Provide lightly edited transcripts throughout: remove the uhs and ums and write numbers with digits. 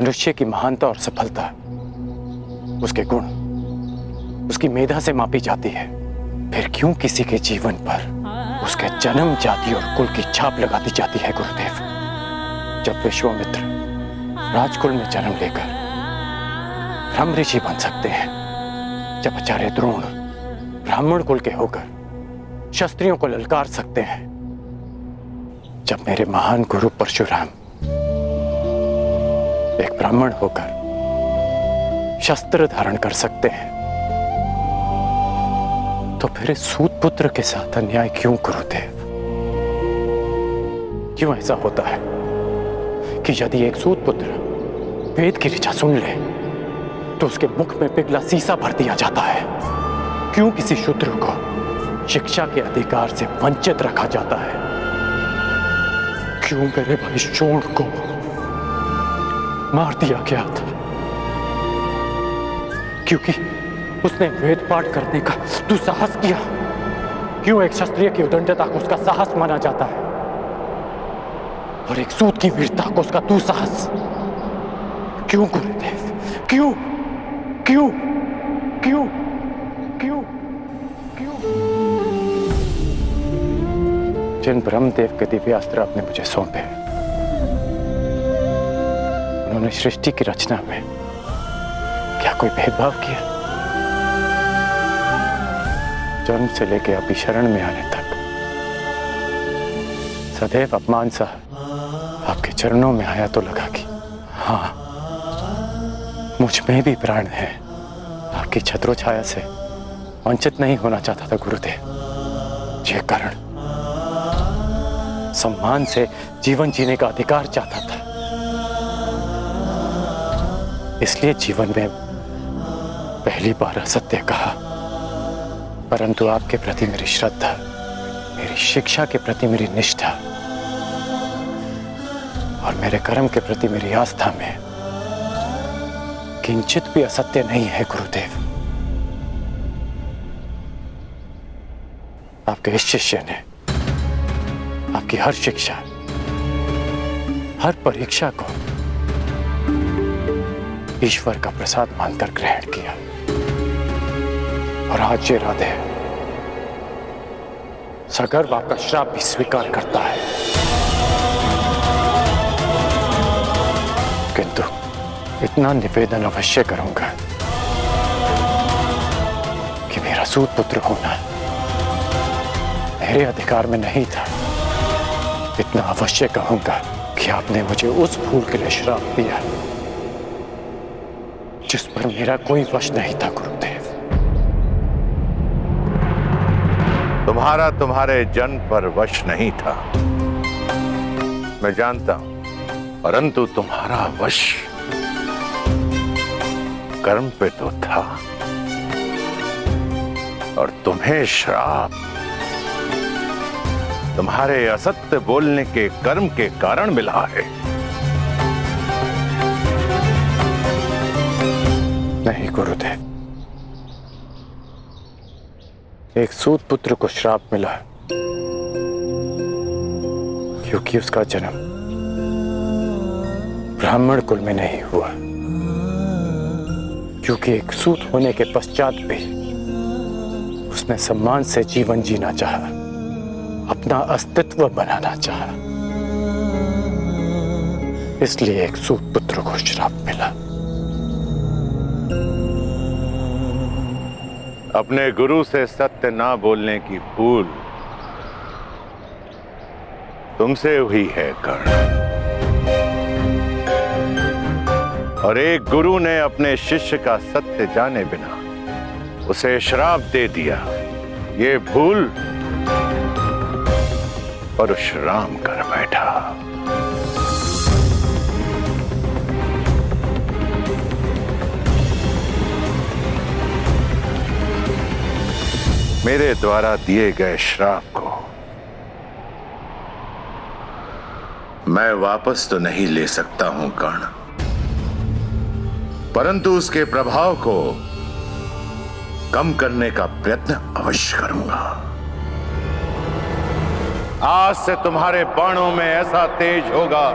मनुष्य की महानता और सफलता उसके गुण, उसकी मेधा से मापी जाती है, फिर क्यों किसी के जीवन पर उसके जन्म, जाति और कुल की छाप लगा दी जाती है गुरुदेव? जब विश्वामित्र राजकुल में जन्म लेकर ब्रह्म ऋषि बन सकते हैं, जब आचार्य द्रोण ब्राह्मण कुल के होकर क्षत्रियों को ललकार सकते हैं, जब मेरे महान गुरु परशुराम एक ब्राह्मण होकर शस्त्र धारण कर सकते हैं, तो फिर इस सूत पुत्र के साथ अन्याय क्यों गुरुदेव? क्यों ऐसा होता है कि यदि एक सूत पुत्र वेद की ऋचा सुन ले तो उसके मुख में पिघला शीशा भर दिया जाता है? क्यों किसी शूद्र को शिक्षा के अधिकार से वंचित रखा जाता है? क्यों मेरे भाई शोण को मार दिया गया था? क्योंकि उसने वेद पाठ करने का दुस्साहस किया। क्यों एक क्षत्रिय की उदंडता को उसका साहस माना जाता है और एक सूत की वीरता को उसका दुस्साहस? क्यों गुरुदेव? क्यों क्यों क्यों क्यों क्यों? जिन ब्रह्मदेव के दिव्यास्त्र आपने मुझे सौंपे, उन्होंने सृष्टि की रचना में क्या कोई भेदभाव किया? जन्म से लेकर अभी शरण में आने तक सदैव अपमान सा आपके चरणों में आया तो लगा कि हाँ, मुझ में भी प्राण है। आपकी छत्रो छाया से वंचित नहीं होना चाहता था गुरुदेव। ये कारण सम्मान से जीवन जीने का अधिकार चाहता था, इसलिए जीवन में पहली बार असत्य कहा। परंतु आपके प्रति मेरी श्रद्धा, मेरी शिक्षा के प्रति मेरी निष्ठा और मेरे कर्म के प्रति मेरी आस्था में किंचित भी असत्य नहीं है गुरुदेव। आपके इस शिष्य ने आपकी हर शिक्षा, हर परीक्षा को ईश्वर का प्रसाद मानकर ग्रहण किया और आज ये राधे सगर्व आपका श्राप भी स्वीकार करता है। किंतु इतना निवेदन अवश्य करूंगा कि मेरा सूत पुत्र होना मेरे अधिकार में नहीं था। इतना अवश्य कहूंगा कि आपने मुझे उस भूल के लिए श्राप दिया जिस पर मेरा कोई वश नहीं था गुरुदेव। तुम्हारा तुम्हारे जन्म पर वश नहीं था, मैं जानता हूं, परंतु तुम्हारा वश कर्म पे तो था और तुम्हें श्राप तुम्हारे असत्य बोलने के कर्म के कारण मिला है। नहीं गुरुदेव, एक सूत पुत्र को श्राप मिला क्योंकि उसका जन्म ब्राह्मण कुल में नहीं हुआ, क्योंकि एक सूत होने के पश्चात भी उसने सम्मान से जीवन जीना चाहा, अपना अस्तित्व बनाना चाहा, इसलिए एक सूत पुत्र को श्राप मिला। अपने गुरु से सत्य ना बोलने की भूल तुमसे हुई है कर्ण, और एक गुरु ने अपने शिष्य का सत्य जाने बिना उसे श्राप दे दिया। ये भूल परशुराम कर बैठा। मेरे द्वारा दिए गए श्राप को मैं वापस तो नहीं ले सकता हूं कर्ण, परंतु उसके प्रभाव को कम करने का प्रयत्न अवश्य करूंगा। आज से तुम्हारे बाणों में ऐसा तेज होगा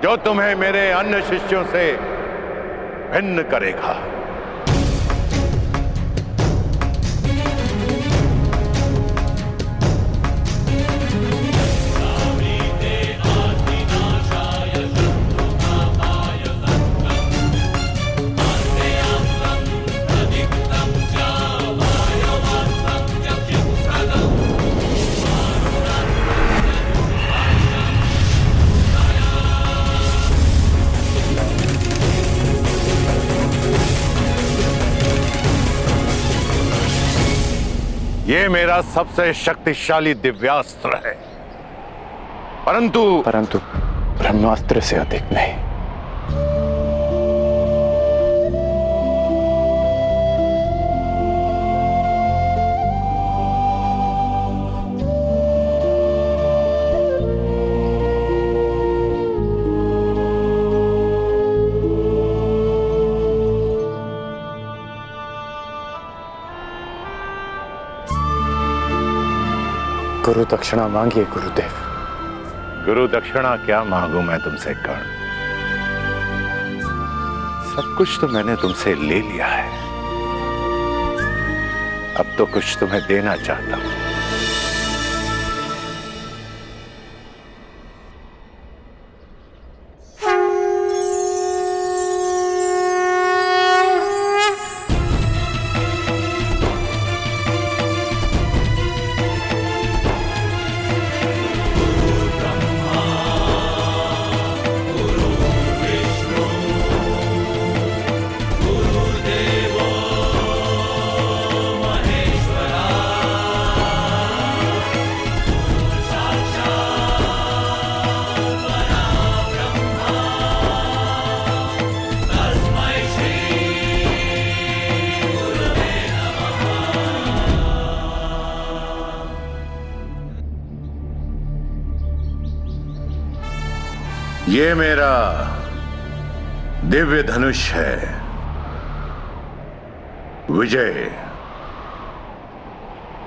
जो तुम्हें मेरे अन्य शिष्यों से भिन्न करेगा। ये मेरा सबसे शक्तिशाली दिव्यास्त्र है, परंतु ब्रह्मास्त्र से अधिक नहीं। गुरु दक्षिणा मांगिए गुरुदेव। गुरु दक्षिणा क्या मांगू मैं तुमसे कर्ण? सब कुछ तो मैंने तुमसे ले लिया है, अब तो कुछ तुम्हें देना चाहता हूं। ये मेरा दिव्य धनुष है विजय।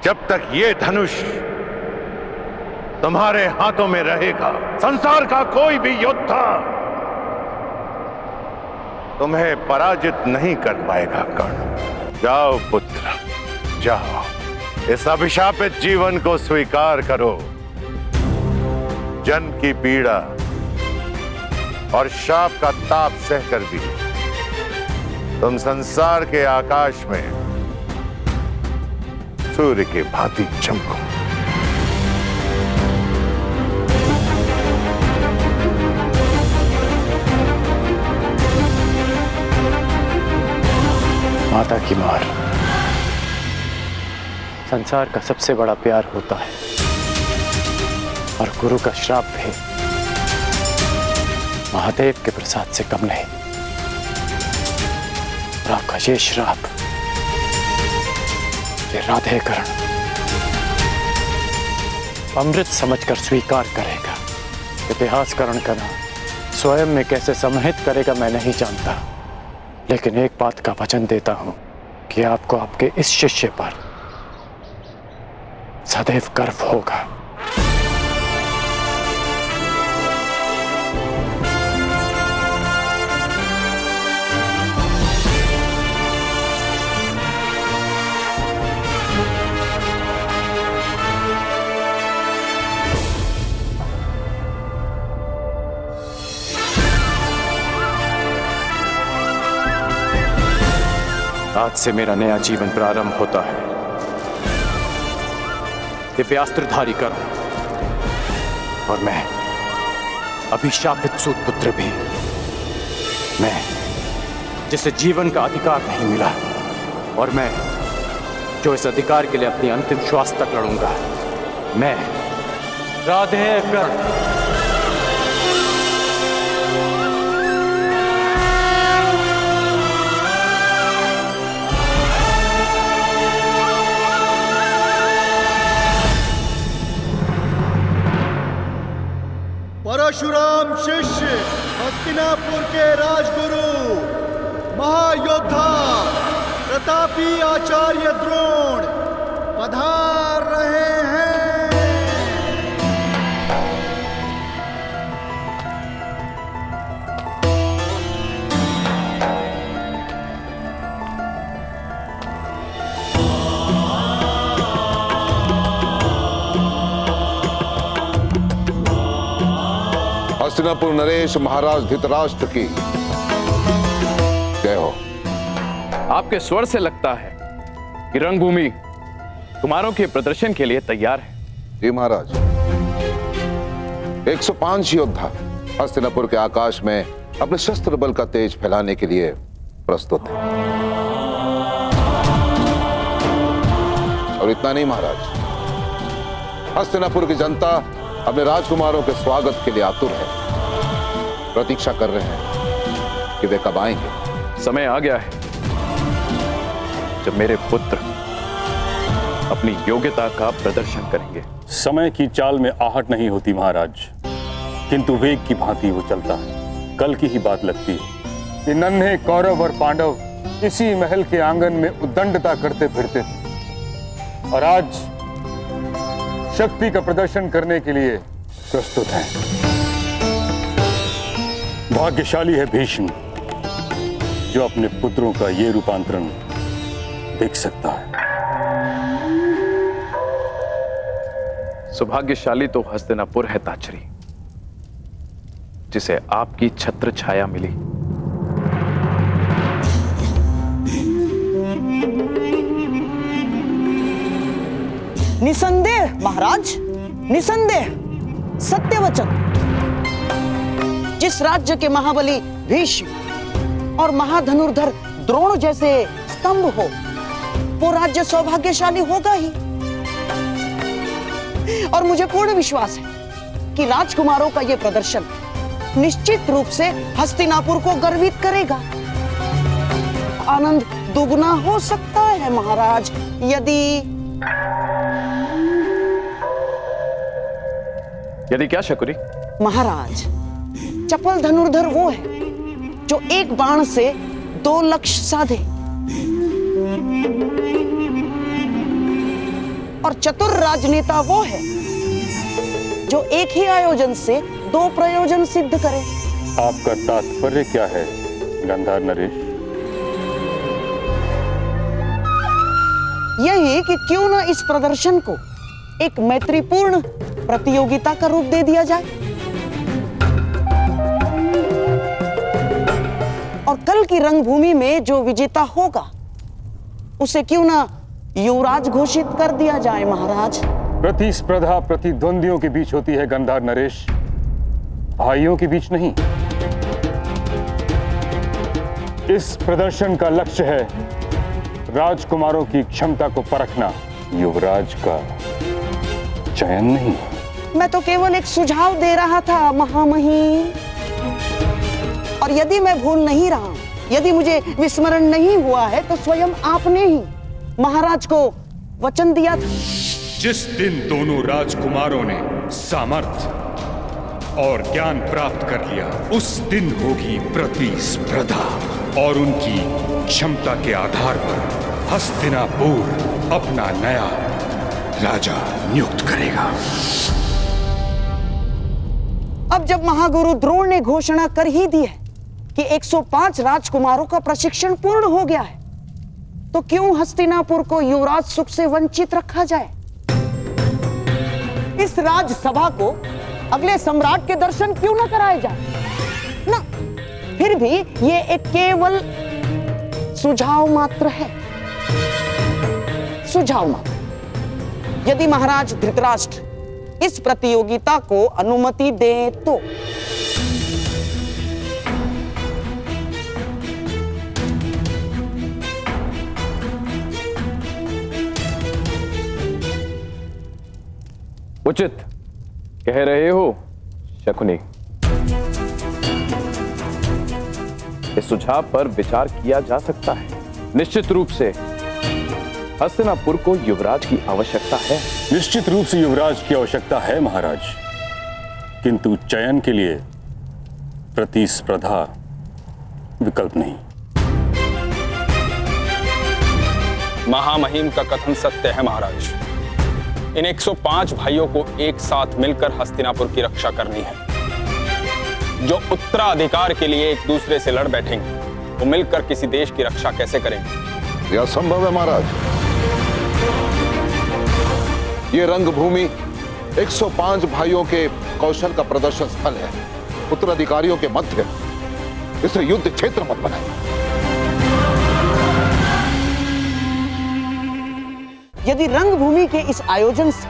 जब तक ये धनुष तुम्हारे हाथों में रहेगा, संसार का कोई भी योद्धा तुम्हें पराजित नहीं कर पाएगा कर्ण। जाओ पुत्र, जाओ, इस अभिशापित जीवन को स्वीकार करो। जन्म की पीड़ा और शाप का ताप सहकर भी तुम संसार के आकाश में सूर्य के भांति चमको। माता की मार संसार का सबसे बड़ा प्यार होता है, और गुरु का श्राप भी महादेव के प्रसाद से कम नहीं। और आपका ये श्राप, ये राधेकरण अमृत समझकर स्वीकार करेगा। इतिहासकरण का नाम स्वयं में कैसे समाहित करेगा मैं नहीं जानता, लेकिन एक बात का वचन देता हूं कि आपको आपके इस शिष्य पर सदैव गर्व होगा। आज से मेरा नया जीवन प्रारंभ होता है। दिव्यास्त्रधारी कर्ण और मैं अभिशापित सूत पुत्र भी, मैं जिसे जीवन का अधिकार नहीं मिला, और मैं जो इस अधिकार के लिए अपनी अंतिम श्वास तक लड़ूंगा, मैं राधेकर्ण। परशुराम शिष्य, हस्तिनापुर के राजगुरु, महायोद्धा प्रतापी आचार्य द्रोण पधार रहे हैं। हस्तिनापुर नरेश महाराज धृतराष्ट्र की जय हो। आपके स्वर से लगता है कि रंगभूमि कुमारों के प्रदर्शन के लिए तैयार है। जी महाराज, 105 योद्धा हस्तिनापुर के आकाश में अपने शस्त्र बल का तेज फैलाने के लिए प्रस्तुत है। और इतना नहीं महाराज, हस्तिनापुर की जनता अपने राजकुमारों के स्वागत के लिए आतुर है, प्रतीक्षा कर रहे हैं कि वे कब आएंगे। समय आ गया है जब मेरे पुत्र अपनी योग्यता का प्रदर्शन करेंगे। समय की चाल में आहट नहीं होती महाराज, किंतु वेग की भांति वो चलता है। कल की ही बात लगती है कि नन्हे कौरव और पांडव इसी महल के आंगन में उद्दंडता करते फिरते थे और आज शक्ति का प्रदर्शन करने के लिए प्रस्तुत हैं। भाग्यशाली है भीष्म जो अपने पुत्रों का ये रूपांतरण देख सकता है। सौभाग्यशाली तो हस्तिनापुर है ताचरी, जिसे आपकी छत्र छाया मिली। निसंदेह महाराज, निसंदेह सत्य वचन। जिस राज्य के महाबली भीष्म और महाधनुर्धर द्रोण जैसे स्तंभ हो, वो राज्य सौभाग्यशाली होगा ही। और मुझे पूर्ण विश्वास है कि राजकुमारों का यह प्रदर्शन निश्चित रूप से हस्तिनापुर को गर्वित करेगा। आनंद दुगना हो सकता है महाराज यदि क्या शकुनी? महाराज, चपल धनुर्धर वो है जो एक बाण से 2 लक्ष्य साधे, और चतुर राजनेता वो है जो एक ही आयोजन से 2 प्रयोजन सिद्ध करे। आपका तात्पर्य क्या है गंधार नरेश? यही कि क्यों न इस प्रदर्शन को एक मैत्रीपूर्ण प्रतियोगिता का रूप दे दिया जाए और कल की रंगभूमि में जो विजेता होगा उसे क्यों न युवराज घोषित कर दिया जाए महाराज। प्रतिस्पर्धा प्रतिद्वंदियों के बीच होती है गंधार नरेश, भाइयों के बीच नहीं। इस प्रदर्शन का लक्ष्य है राजकुमारों की क्षमता को परखना, युवराज का चयन नहीं। मैं तो केवल एक सुझाव दे रहा था महामहिम, और यदि मैं भूल नहीं रहा, यदि मुझे विस्मरण नहीं हुआ है, तो स्वयं आपने ही महाराज को वचन दिया था। जिस दिन दोनों राजकुमारों ने सामर्थ्य और ज्ञान प्राप्त कर लिया, उस दिन होगी प्रतिस्पर्धा और उनकी क्षमता के आधार पर हस्तिनापुर अपना नया राजा नियुक्त करेगा। अब जब महागुरु द्रोण ने घोषणा कर ही दी है कि 105 राजकुमारों का प्रशिक्षण पूर्ण हो गया है, तो क्यों हस्तिनापुर को युवराज सुख से वंचित रखा जाए? इस राजसभा को अगले सम्राट के दर्शन क्यों न कराए जाए? ना, फिर भी ये एक केवल सुझाव मात्र है, सुझाव मात्र। यदि महाराज धृतराष्ट्र इस प्रतियोगिता को अनुमति दे तो। उचित कह रहे हो शकुनी। इस सुझाव पर विचार किया जा सकता है। निश्चित रूप से हस्तिनापुर को युवराज की आवश्यकता है। निश्चित रूप से युवराज की आवश्यकता है महाराज, किंतु चयन के लिए प्रतिस्पर्धा विकल्प नहीं। महामहिम का कथन सत्य है महाराज। इन 105 भाइयों को एक साथ मिलकर हस्तिनापुर की रक्षा करनी है। जो उत्तराधिकार के लिए एक दूसरे से लड़ बैठेंगे, वो मिलकर किसी देश की रक्षा कैसे करेंगे? यह संभव है महाराज। ये रंगभूमि 105 भाइयों के कौशल का प्रदर्शन स्थल है। उत्तराधिकारियों के मध्य इसे युद्ध क्षेत्र मत बनाए। यदि रंगभूमि के इस आयोजन से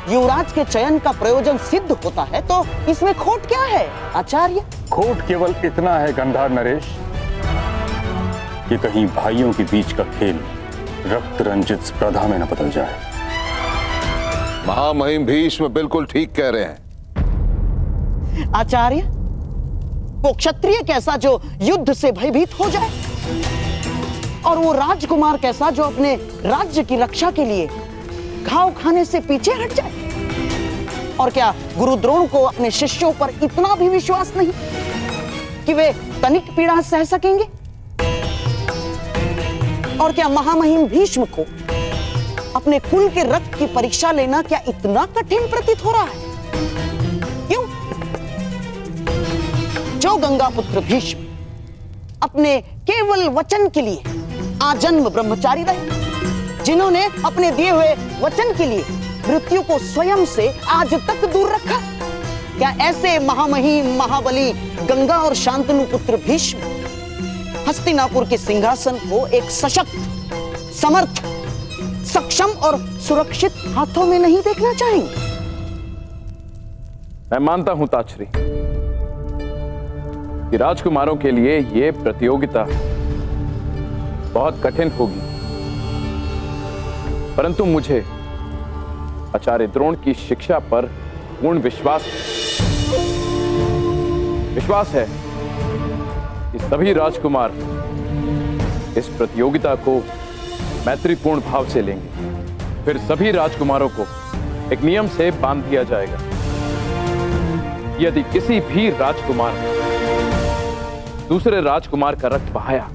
युवराज के चयन का प्रयोजन सिद्ध होता है तो इसमें खोट क्या है आचार्य? खोट केवल इतना है गंधार नरेश कि कहीं भाइयों के बीच का खेल रक्त रंजित स्पर्धा में न बदल जाए। महामहिम भीष्म बिल्कुल ठीक कह रहे हैं। आचार्य, वो क्षत्रिय कैसा जो युद्ध से भयभीत हो जाए, और वो राजकुमार कैसा जो अपने राज्य की रक्षा के लिए घाव खाने से पीछे हट जाए? और क्या गुरु द्रोण को अपने शिष्यों पर इतना भी विश्वास नहीं कि वे तनिक पीड़ा सह सकेंगे? और क्या महामहिम भीष्म को अपने कुल के रक्त की परीक्षा लेना क्या इतना कठिन प्रतीत हो रहा है? क्यों? जो गंगा पुत्र भीष्म अपने केवल वचन के लिए आजन्म ब्रह्मचारी रहे, जिन्होंने अपने दिए हुए वचन के लिए मृत्यु को स्वयं से आज तक दूर रखा, क्या ऐसे महामहिम महाबली गंगा और शांतनु पुत्र भीष्म हस्तिनापुर के सिंहासन को एक सशक्त, समर्थ, सक्षम और सुरक्षित हाथों में नहीं देखना चाहेंगे? मैं मानता हूं ताछरी कि राजकुमारों के लिए यह प्रतियोगिता बहुत कठिन होगी, परंतु मुझे आचार्य द्रोण की शिक्षा पर पूर्ण विश्वास है कि सभी राजकुमार इस प्रतियोगिता को मैत्रीपूर्ण भाव से लेंगे। फिर सभी राजकुमारों को एक नियम से बांध दिया जाएगा। यदि किसी भी राजकुमार दूसरे राजकुमार का रक्त बहाया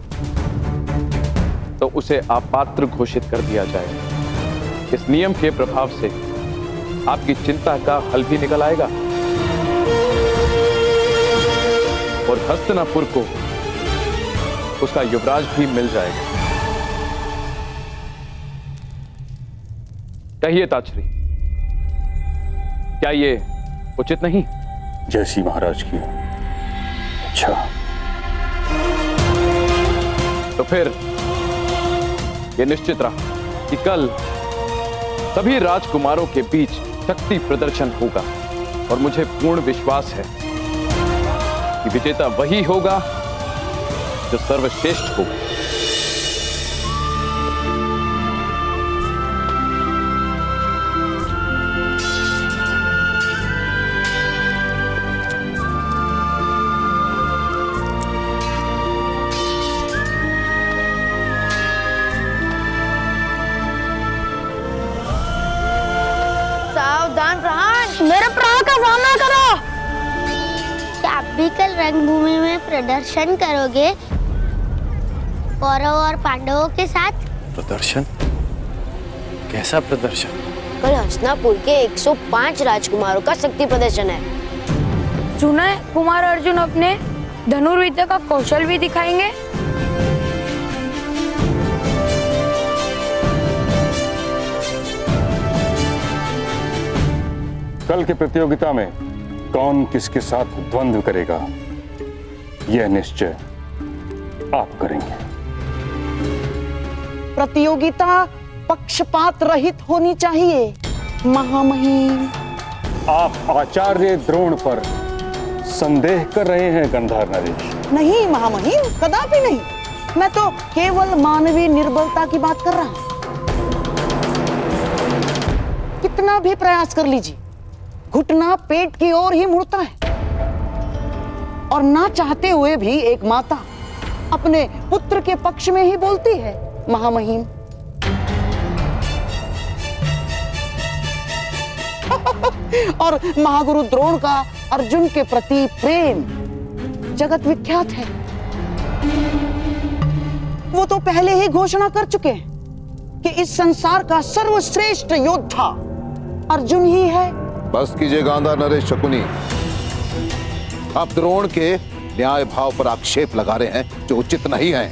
तो उसे अपात्र घोषित कर दिया जाएगा। इस नियम के प्रभाव से आपकी चिंता का हल भी निकल आएगा और हस्तिनापुर को उसका युवराज भी मिल जाएगा। कहिए ताछरी, क्या ये उचित नहीं? जैसी महाराज की अच्छा। तो फिर यह निश्चित रहा कि कल सभी राजकुमारों के बीच शक्ति प्रदर्शन होगा और मुझे पूर्ण विश्वास है कि विजेता वही होगा जो सर्वश्रेष्ठ होगा। सावधान रहना, मेरे प्राण का सामना करो। क्या आप भी कल रंगभूमि में प्रदर्शन करोगे कौरव और पांडवों के साथ? प्रदर्शन? कैसा प्रदर्शन? कल हस्तिनापुर के 105 राजकुमारों का शक्ति प्रदर्शन है। सुना है कुमार अर्जुन अपने धनुर्विद्या का कौशल भी दिखाएंगे। कल की प्रतियोगिता में कौन किसके साथ द्वंद्व करेगा यह निश्चय आप करेंगे। प्रतियोगिता पक्षपात रहित होनी चाहिए महामहिम। आप आचार्य द्रोण पर संदेह कर रहे हैं गंधार नरेश? नहीं महामहिम, कदापि नहीं। मैं तो केवल मानवीय निर्बलता की बात कर रहा हूं। कितना भी प्रयास कर लीजिए, घुटना पेट की ओर ही मुड़ता है और ना चाहते हुए भी एक माता अपने पुत्र के पक्ष में ही बोलती है महामहिम। और महागुरु द्रोण का अर्जुन के प्रति प्रेम जगत विख्यात है। वो तो पहले ही घोषणा कर चुके हैं कि इस संसार का सर्वश्रेष्ठ योद्धा अर्जुन ही है। बस कीजिए गांधार नरेश शकुनी, आप द्रोण के न्याय भाव पर आक्षेप लगा रहे हैं जो उचित नहीं है।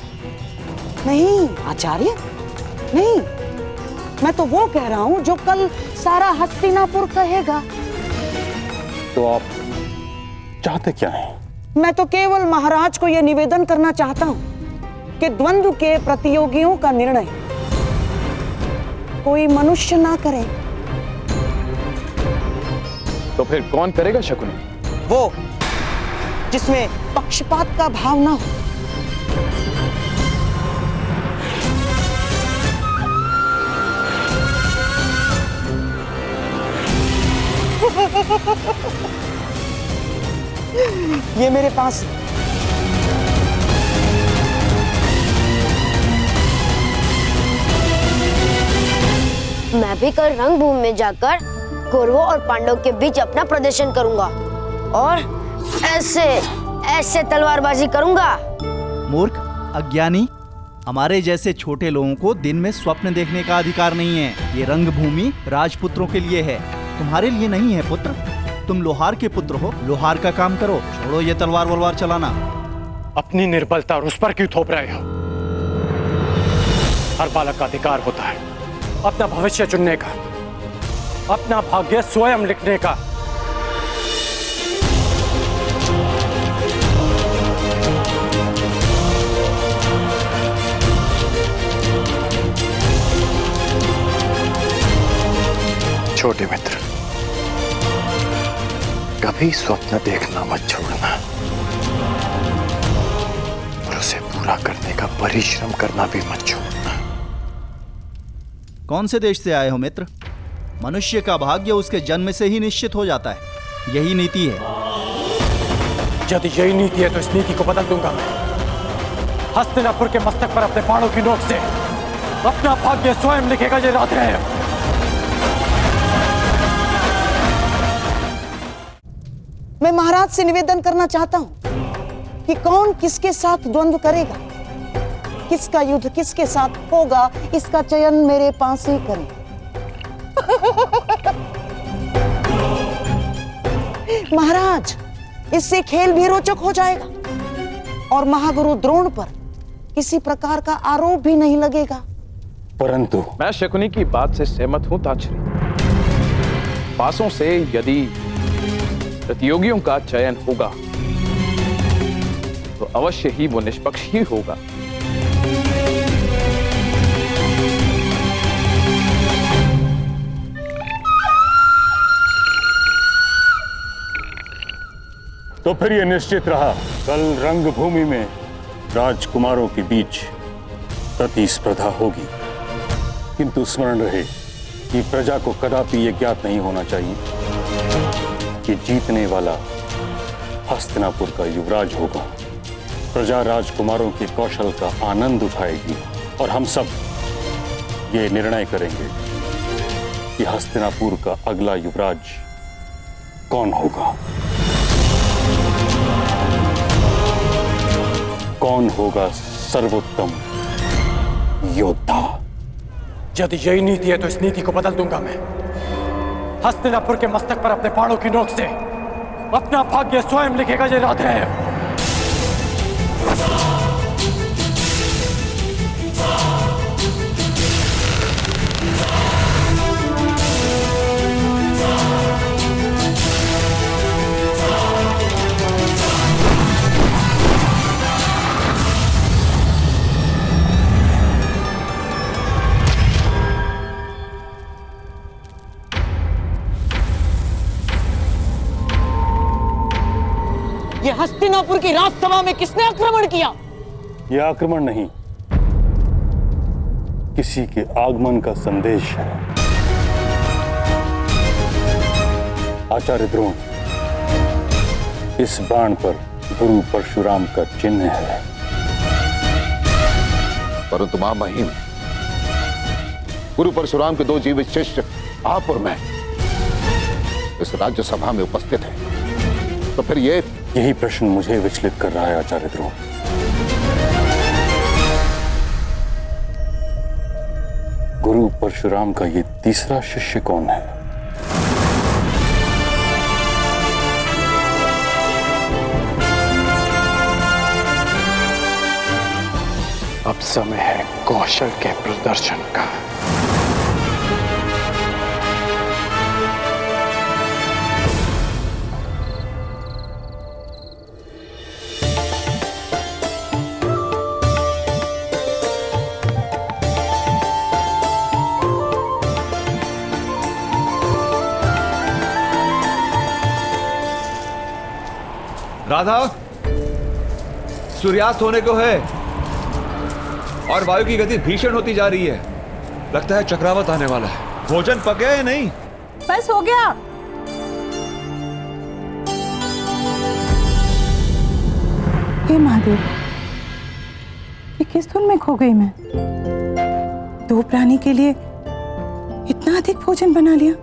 नहीं आचार्य, नहीं, मैं तो वो कह रहा हूं जो कल सारा हस्तिनापुर कहेगा। तो आप चाहते क्या हैं? मैं तो केवल महाराज को यह निवेदन करना चाहता हूं कि द्वंद्व के प्रतियोगियों का निर्णय कोई मनुष्य ना करे। तो फिर कौन करेगा शकुनी? वो जिसमें पक्षपात का भाव ना हो। ये मेरे पास मैं भी कल रंगभूमि में जाकर कौरवों और पांडवों के बीच अपना प्रदर्शन करूंगा और ऐसे ऐसे तलवारबाजी करूंगा। मूर्ख, अज्ञानी, हमारे जैसे छोटे लोगों को दिन में स्वप्न देखने का अधिकार नहीं है। ये रंगभूमि राजपुत्रों के लिए है, तुम्हारे लिए नहीं है पुत्र। तुम लोहार के पुत्र हो, लोहार का काम करो, छोड़ो ये तलवार वलवार चलाना। अपनी निर्बलता और उस पर क्यों थोप रहे हो? हर बालक का अधिकार होता है अपना भविष्य चुनने का, अपना भाग्य स्वयं लिखने का। छोटे मित्र, कभी स्वप्न देखना मत छोड़ना और उसे पूरा करने का परिश्रम करना भी मत छोड़ना। कौन से देश से आए हो मित्र? मनुष्य का भाग्य उसके जन्म से ही निश्चित हो जाता है, यही नीति है। यदि यही नीति है तो इस नीति को बदल दूंगा मैं। हस्तिनापुर के मस्तक पर अपने बाणों की नोक से अपना भाग्य स्वयं लिखेगा ये राधेय। मैं महाराज से निवेदन करना चाहता हूं कि कौन किसके साथ द्वंद्व करेगा, किसका युद्ध किसके साथ होगा, इसका चयन मेरे पास ही करें। महाराज, इससे खेल भी रोचक हो जाएगा और महागुरु द्रोण पर किसी प्रकार का आरोप भी नहीं लगेगा। परंतु मैं शकुनी की बात से सहमत हूं ताक्षरी। पासों से यदि प्रतियोगियों का चयन होगा तो अवश्य ही वो निष्पक्ष ही होगा। तो फिर यह निश्चित रहा, कल रंगभूमि में राजकुमारों के बीच प्रतिस्पर्धा होगी। किंतु स्मरण रहे कि प्रजा को कदापि यह ज्ञात नहीं होना चाहिए कि जीतने वाला हस्तिनापुर का युवराज होगा। प्रजा राजकुमारों के कौशल का आनंद उठाएगी और हम सब ये निर्णय करेंगे कि हस्तिनापुर का अगला युवराज कौन होगा, कौन होगा सर्वोत्तम योद्धा। यदि यही नीति है तो इस नीति को बदल दूंगा मैं। हस्तिनापुर के मस्तक पर अपने बाणों की नोक से अपना भाग्य स्वयं लिखेगा ये राधेय। ये हस्तिनापुर की राजसभा में किसने आक्रमण किया? यह आक्रमण नहीं, किसी के आगमन का संदेश है। आचार्य द्रोण, इस बाण पर गुरु परशुराम का चिन्ह है। परंतु महामहिम, गुरु परशुराम के दो जीवित शिष्य आप और मैं इस राज्यसभा में उपस्थित हैं, तो फिर यही प्रश्न मुझे विचलित कर रहा है आचार्य द्रोण। गुरु परशुराम का ये तीसरा शिष्य कौन है? अब समय है कौशल के प्रदर्शन का। राधा, सूर्यास्त होने को है और वायु की गति भीषण होती जा रही है। लगता है चक्रवात आने वाला है। भोजन पक गया या नहीं? बस हो गया। हे महादेव, ये किस धुन में खो गई मैं? 2 प्राणी के लिए इतना अधिक भोजन बना लिया।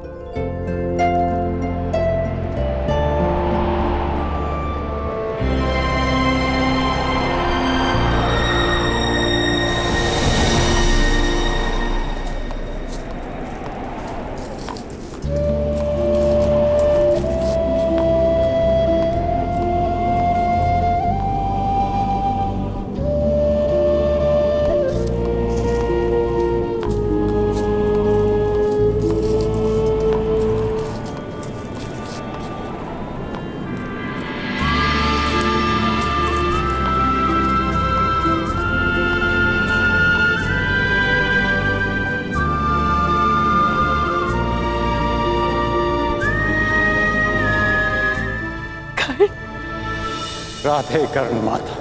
राधे कर्ण माता।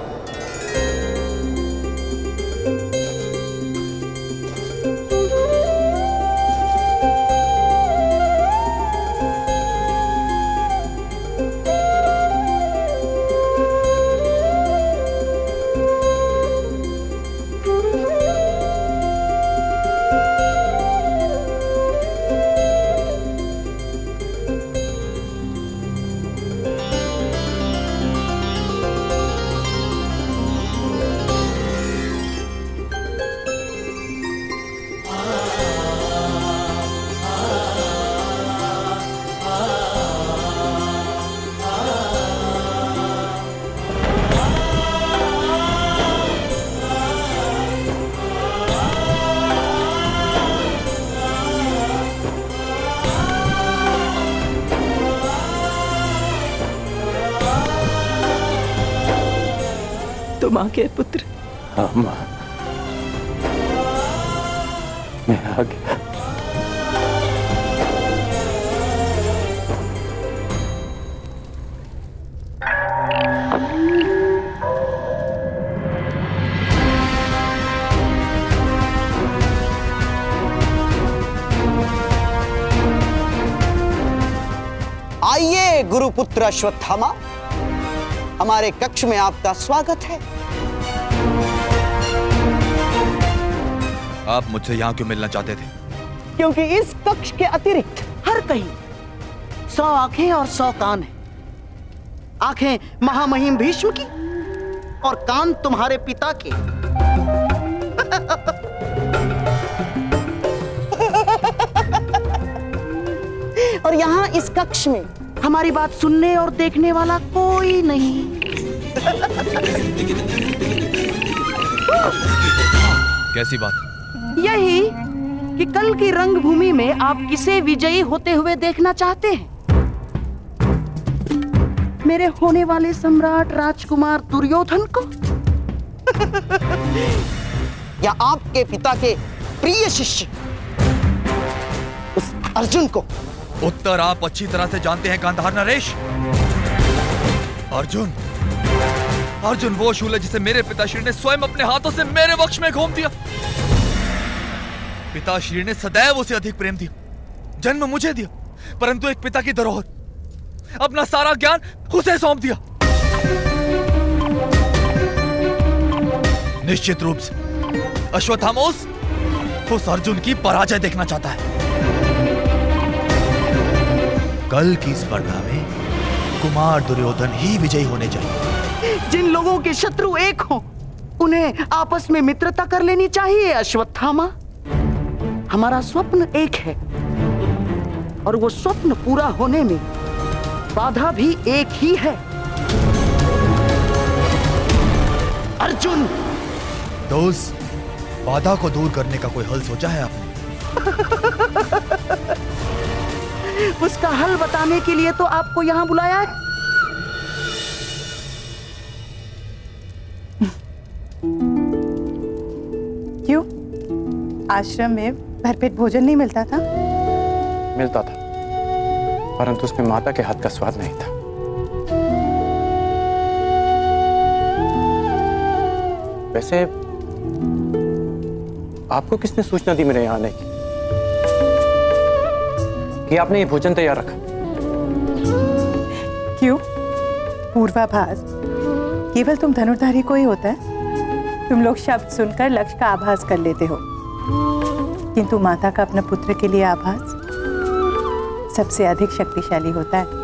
तुम आ गए पुत्र। हाँ माँ, मैं आ गया। आइए गुरुपुत्र अश्वत्थामा, हमारे कक्ष में आपका स्वागत है। आप मुझसे यहाँ क्यों मिलना चाहते थे? क्योंकि इस कक्ष के अतिरिक्त हर कहीं 100 आंखें और 100 कान हैं। आंखें महामहिम भीष्म की और कान तुम्हारे पिता के। और यहाँ इस कक्ष में हमारी बात सुनने और देखने वाला कोई नहीं। कैसी बात? यही कि कल की रंगभूमि में आप किसे विजयी होते हुए देखना चाहते हैं? मेरे होने वाले सम्राट राजकुमार दुर्योधन को या आपके पिता के प्रिय शिष्य उस अर्जुन को? उत्तर आप अच्छी तरह से जानते हैं गांधार नरेश। अर्जुन, अर्जुन वो शूल है जिसे मेरे पिताश्री ने स्वयं अपने हाथों से मेरे वक्ष में घोंप दिया। पिताश्री ने सदैव उसे अधिक प्रेम दिया, जन्म मुझे दिया, परंतु एक पिता की धरोहर, अपना सारा ज्ञान उसे सौंप दिया। निश्चित रूप से अश्वत्थामा उस अर्जुन की पराजय देखना चाहता है। कल की स्पर्धा में कुमार दुर्योधन ही विजयी होने चाहिए। जिन लोगों के शत्रु एक हों, उन्हें आपस में मित्रता कर लेनी चाहिए अश्वत्थामा। हमारा स्वप्न एक है और वो स्वप्न पूरा होने में बाधा भी एक ही है। अर्जुन, तो उस बाधा को दूर करने का कोई हल सोचा है आपने? उसका हल बताने के लिए तो आपको यहां बुलाया है। क्यों? आश्रम में भरपेट भोजन नहीं मिलता था? मिलता था, परंतु उसमें माता के हाथ का स्वाद नहीं था। वैसे आपको किसने सूचना दी मेरे यहाँ आने की कि आपने ये भोजन तैयार रखा? क्यों? पूर्वाभास केवल तुम धनुर्धारी को ही होता है। तुम लोग शब्द सुनकर लक्ष्य का आभास कर लेते हो, किंतु माता का अपने पुत्र के लिए आभास सबसे अधिक शक्तिशाली होता है।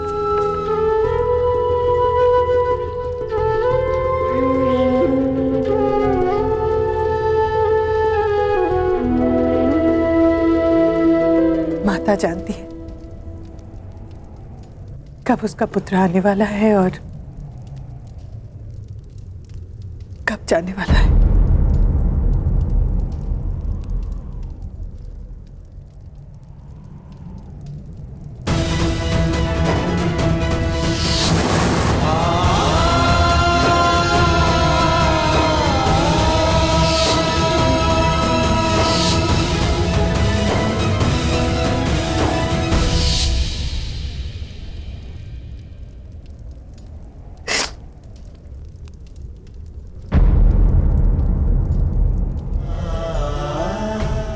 माता जानती है कब उसका पुत्र आने वाला है और कब जाने वाला है।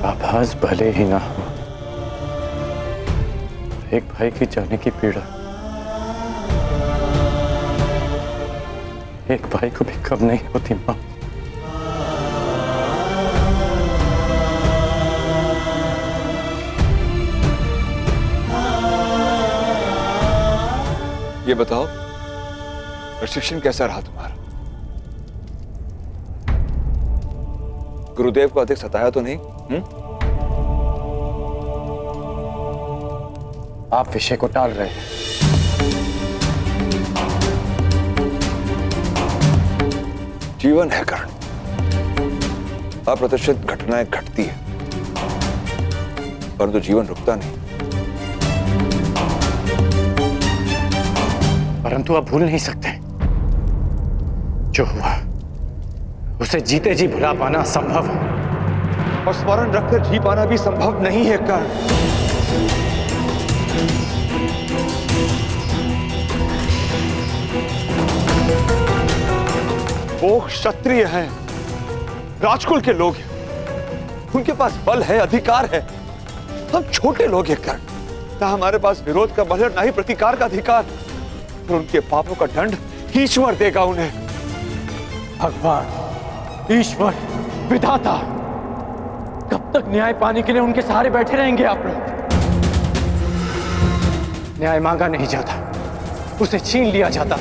आभास भले ही ना हो, एक भाई की जाने की पीड़ा एक भाई को भी कम नहीं होती मां। ये बताओ, प्रशिक्षण कैसा रहा तुम्हारा? गुरुदेव को अधिक सताया तो नहीं? आप विषय को टाल रहे हैं। जीवन है कर्ण, अप्रत्याशित घटनाएं घटती है, परंतु जीवन रुकता नहीं। परंतु आप भूल नहीं सकते, जो हुआ उसे जीते जी भुला पाना संभव है, और स्मरण रखकर जी पाना भी संभव नहीं है कर्ण। वो क्षत्रिय हैं, राजकुल के लोग हैं, उनके पास बल है, अधिकार है। हम छोटे लोग हैं कर्ण, ना हमारे पास विरोध का बल है, ना ही प्रतिकार का अधिकार। और उनके पापों का दंड ईश्वर देगा उन्हें। भगवान, ईश्वर, विधाता, कब तक न्याय पाने के लिए उनके सहारे बैठे रहेंगे आप लोग? न्याय मांगा नहीं जाता, उसे छीन लिया जाता।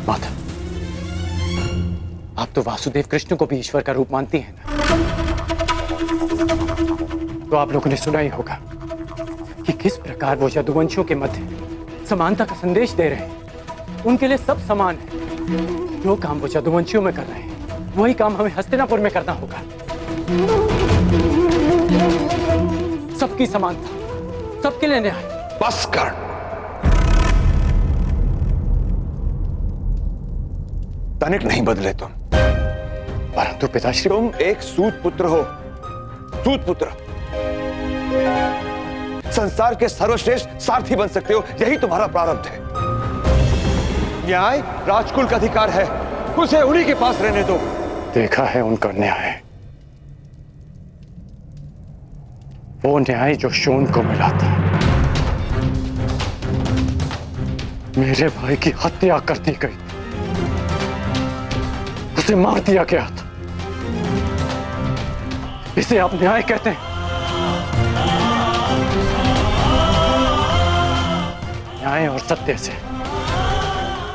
माता, आप तो वासुदेव कृष्ण को भी ईश्वर का रूप मानती हैं ना? तो आप लोगों ने सुना ही होगा कि किस प्रकार वो यदुवंशियों के मध्य समानता का संदेश दे रहे हैं। उनके लिए सब समान है। जो काम वो यदुवंशियों में कर रहे हैं, वही काम हमें हस्तिनापुर में करना होगा। सबकी समानता, सबके लिए न्याय। बस कर्ण, तनिक नहीं बदले तुम। परंतु पिताश्री, तुम एक सूत पुत्र हो, सूत पुत्र। संसार के सर्वश्रेष्ठ सारथी बन सकते हो, यही तुम्हारा प्रारब्ध है। न्याय राजकुल का अधिकार है, उसे उन्हीं के पास रहने दो। देखा है उनका न्याय, वो न्याय जो शून को मिला था। मेरे भाई की हत्या कर दी गई, उसे मार दिया गया था। इसे आप न्याय कहते हैं? न्याय और सत्य से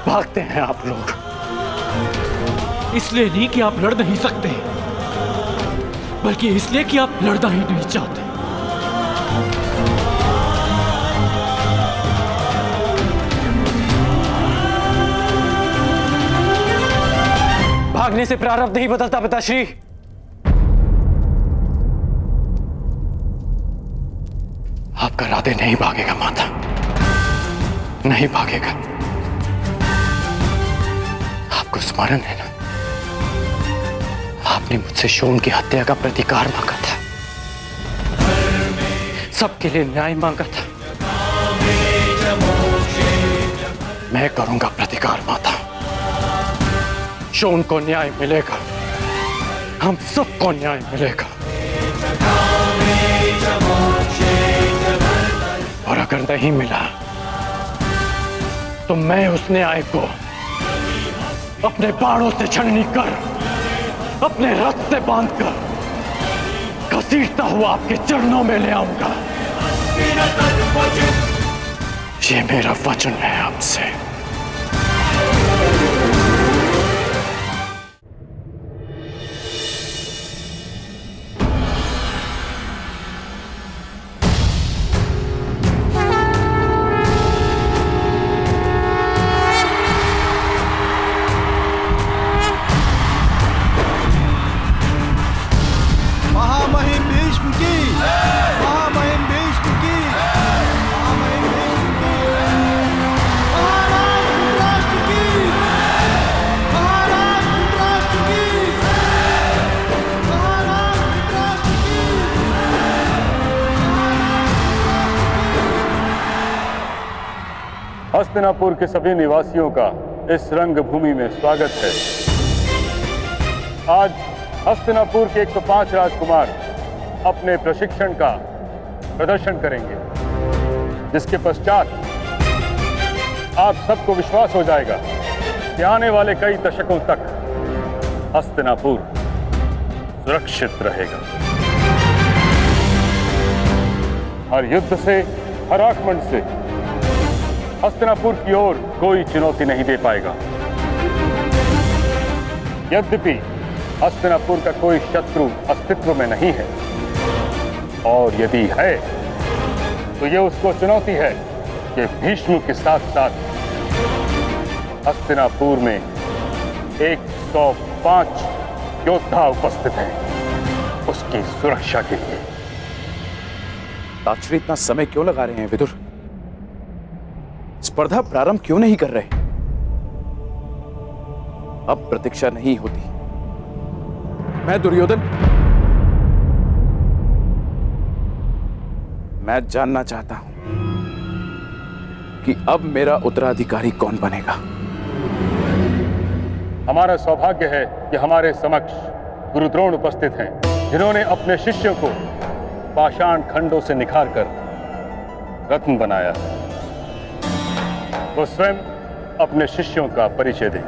भागते हैं आप लोग। इसलिए नहीं कि आप लड़ नहीं सकते, बल्कि इसलिए कि आप लड़ना ही नहीं चाहते। भागने से प्रारब्ध नहीं बदलता पिताश्री। आपका राधे नहीं भागेगा माता, नहीं भागेगा। आपको स्मरण है ना, आपने मुझसे शोन की हत्या का प्रतिकार मांगा था, सबके लिए न्याय मांगा था। मैं करूंगा प्रतिकार माता। शोन को न्याय मिलेगा, हम सबको न्याय मिलेगा। और अगर नहीं मिला तो मैं उस न्याय को अपने बाणों से छलनी कर, अपने रथ से बांधकर घसीटता हुआ आपके चरणों में ले आऊंगा। ये मेरा वचन है आपसे। महामहिम भीष्म की, महामहिम भीष्म की, महामहिम भीष्म की, महाराज धृतराष्ट्र की, महाराज धृतराष्ट्र की, महाराज धृतराष्ट्र की। हस्तिनापुर के सभी निवासियों का इस रंगभूमि में स्वागत है। आज हस्तिनापुर के 105 राजकुमार अपने प्रशिक्षण का प्रदर्शन करेंगे, जिसके पश्चात आप सबको विश्वास हो जाएगा कि आने वाले कई दशकों तक हस्तिनापुर सुरक्षित रहेगा। हर युद्ध से, हर आक्रमण से हस्तिनापुर की ओर कोई चुनौती नहीं दे पाएगा। यद्यपि हस्तिनापुर का कोई शत्रु अस्तित्व में नहीं है, और यदि है तो यह उसको चुनौती है कि भीष्म के साथ साथ हस्तिनापुर में 105 योद्धा उपस्थित हैं उसकी सुरक्षा के लिए। ताक्षरी इतना समय क्यों लगा रहे हैं विदुर? स्पर्धा प्रारंभ क्यों नहीं कर रहे? अब प्रतीक्षा नहीं होती। मैं दुर्योधन, मैं जानना चाहता हूं कि अब मेरा उत्तराधिकारी कौन बनेगा। हमारा सौभाग्य है कि हमारे समक्ष गुरु द्रोण उपस्थित हैं, जिन्होंने अपने शिष्यों को पाषाण खंडों से निखारकर रत्न बनाया है। वो स्वयं अपने शिष्यों का परिचय दें।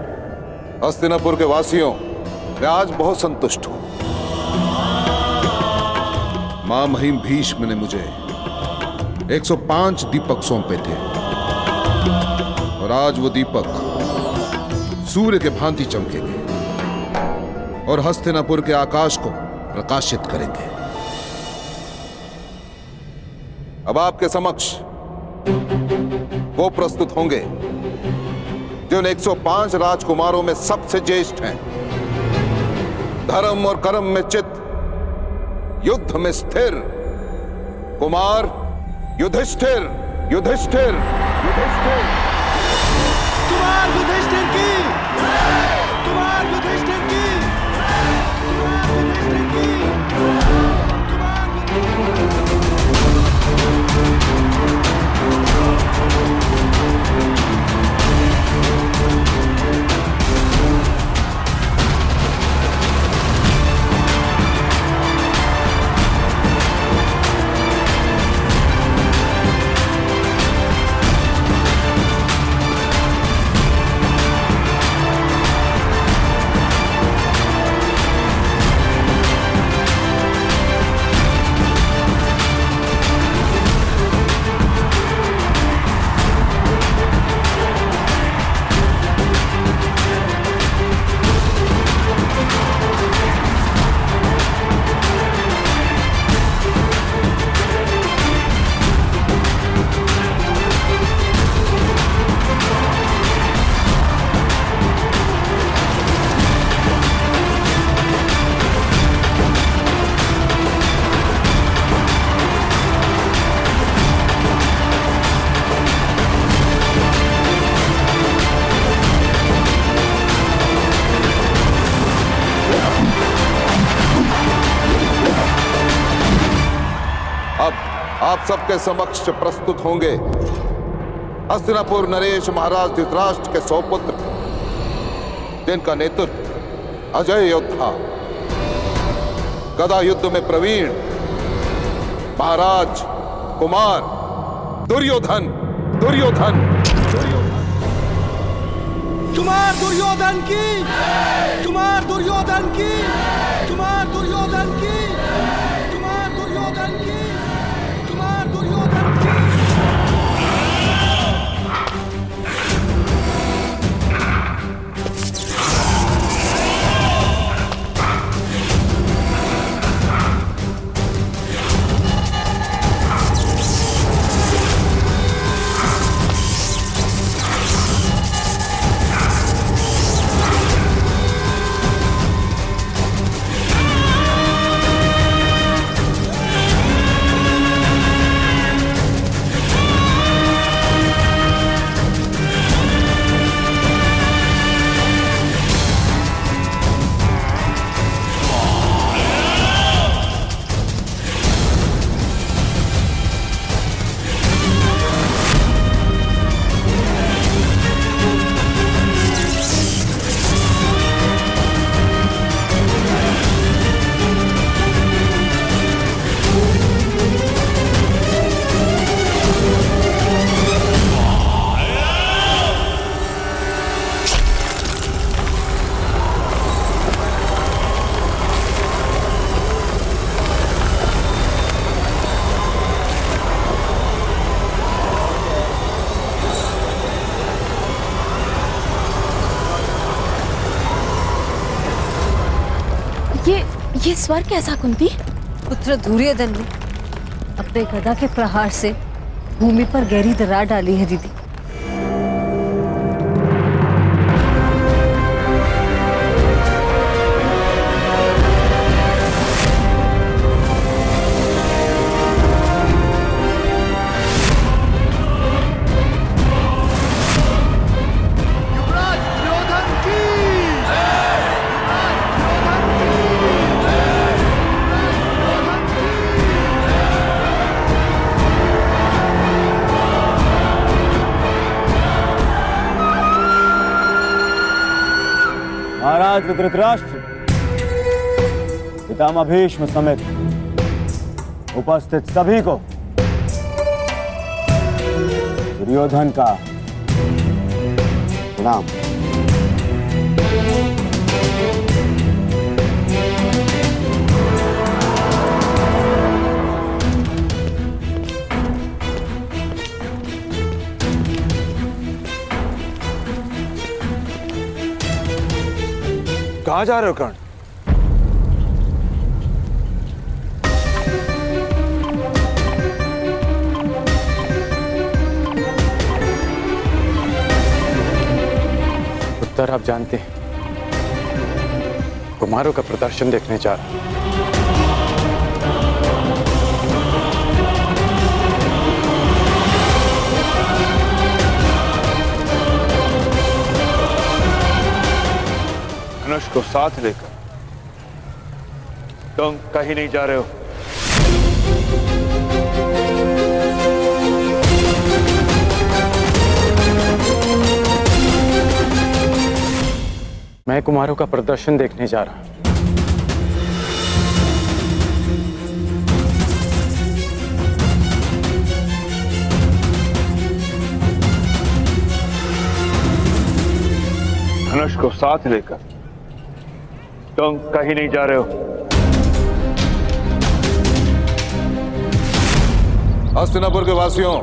हस्तिनापुर के वासियों, मैं आज बहुत संतुष्ट हूं। मां महिम भीष्म ने मुझे 105 दीपक सौंपे थे, और आज वो दीपक सूर्य के भांति चमकेंगे और हस्तिनापुर के आकाश को प्रकाशित करेंगे। अब आपके समक्ष वो प्रस्तुत होंगे जो उन 105 राजकुमारों में सबसे ज्येष्ठ हैं, धर्म और कर्म में चित, युद्ध में स्थिर कुमार युधिष्ठिर। युधिष्ठिर, युधिष्ठिर, कुमार युधिष्ठिर की, कुमार युधिष्ठिर की, कुमार युधिष्ठिर की। अब आप सबके समक्ष प्रस्तुत होंगे हस्तिनापुर नरेश महाराज धृतराष्ट्र के 100 पुत्र, जिनका नेतृत्व अजय योद्धा, गदा युद्ध में प्रवीण महाराज कुमार दुर्योधन दुर्योधन कुमार दुर्योधन की, कुमार दुर्योधन की, कुमार दुर्योधन की, कुमार दुर्योधन की, कुमार दुर्योधन की। ये स्वर कैसा कुंती? पुत्र दुर्योधन ने अपने गदा के प्रहार से भूमि पर गहरी दरार डाली है दीदी। महाराज धृतराष्ट्र, पितामह भीष्म समेत उपस्थित सभी को दुर्योधन का प्रणाम। कहां जा रहे हो कर्ण? उत्तर आप जानते हैं, कुमारों का प्रदर्शन देखने जा रहा हूं। धनुष को साथ लेकर तुम कहीं नहीं जा रहे हो। मैं कुमारों का प्रदर्शन देखने जा रहा हूं। धनुष को साथ लेकर तुम कहीं नहीं जा रहे हो। हस्तिनापुर के वासियों,